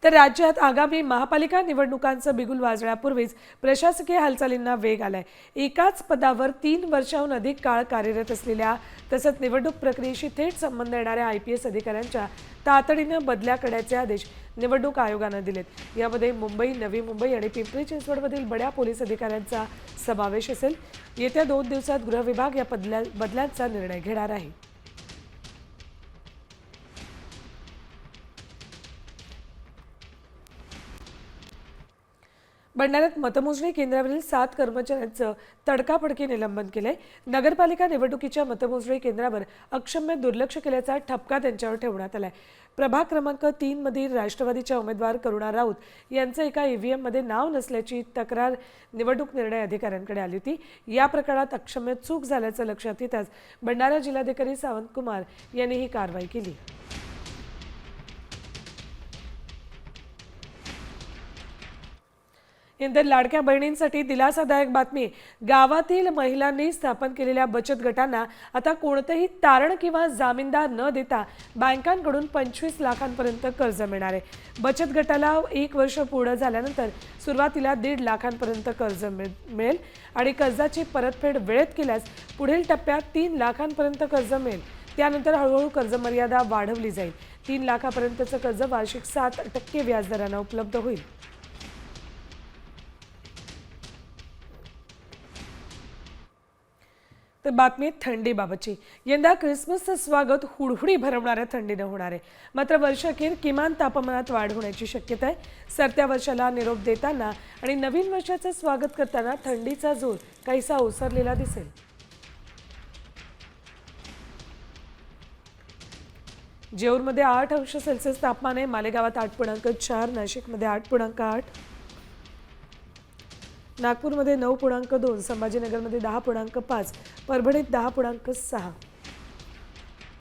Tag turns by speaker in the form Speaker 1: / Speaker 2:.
Speaker 1: तर राज्यात आगामी महापालिका निवडणुकांचं बिगुल वाजण्यापूर्वीच प्रशासकीय हालचालींना वेग आलाय। एकाच पदावर 3 वर्षांहून अधिक काळ कार्यरत असलेल्या तसंच निवडणूक प्रक्रियेशी थेट संबंध येणाऱ्या IPS अधिकाऱ्यांच्या तातडीनं बदल्या करण्याचे आदेश निवडणूक आयोगानं दिलेत। यामध्ये मुंबई, नवी मुंबई आणि पिंपरी चिंचवडमधील बड्या पोलीस अधिकाऱ्यांचा समावेश असेल। येत्या 2 दिवसात गृह विभाग या बदल्यांचा निर्णय घेणार आहे। भंडाऱ्यात मतमोजणी केंद्रावरील 7 कर्मचाऱ्यांचं तडकाफडकी निलंबन केलंय। नगरपालिका निवडणुकीच्या मतमोजणी केंद्रावर अक्षम्य दुर्लक्ष केल्याचा ठपका त्यांच्यावर ठेवण्यात आलाय। प्रभाग क्रमांक 3 मधील राष्ट्रवादीच्या उमेदवार करुणा राऊत यांचं एका EVM मध्ये नाव नसल्याची तक्रार निवडणूक निर्णय अधिकाऱ्यांकडे आली होती। या प्रकरणात अक्षम्य चूक झाल्याचं लक्षात येताच भंडारा जिल्हाधिकारी सावंत कुमार यांनी ही कारवाई केली। इंदर लाडक्या बहिणींसाठी दिलासादायक बातमी। गावातील महिलांनी स्थापन केलेल्या बचत गटांना आता कोणतेही तारण किंवा जामीनदार न देता बँकांकडून 25 लाखांपर्यंत कर्ज मिळणार आहे। बचत गटाला 1 वर्ष पूर्ण झाल्यानंतर सुरुवातीला 1.5 लाखांपर्यंत कर्ज मिळेल आणि कर्जाची परतफेड वेळेत केल्यास पुढील टप्प्यात 3 लाखांपर्यंत कर्ज मिळेल। त्यानंतर हळूहळू कर्ज मर्यादा वाढवली जाईल। 3 लाखांपर्यंतचं कर्ज वार्षिक 7% व्याजदराने उपलब्ध होईल। तर बातमी थंडीबाबतची। यंदा ख्रिसमसचं स्वागत हुडहुडी भरवणाऱ्या थंडीनं होणार आहे। मात्र वर्षाखेर किमान तापमानात वाढ होण्याची शक्यता आहे। सरत्या वर्षाला निरोप देताना आणि नवीन वर्षाचं स्वागत करताना थंडीचा जोर काहीसा ओसरलेला दिसेल। जेऊरमध्ये 8 अंश सेल्सिअस तापमान आहे। मालेगावात 8.4, नाशिकमध्ये 8.8, नागपूरमध्ये 9.2, संभाजीनगरमध्ये 10.5, परभणीत 10.6।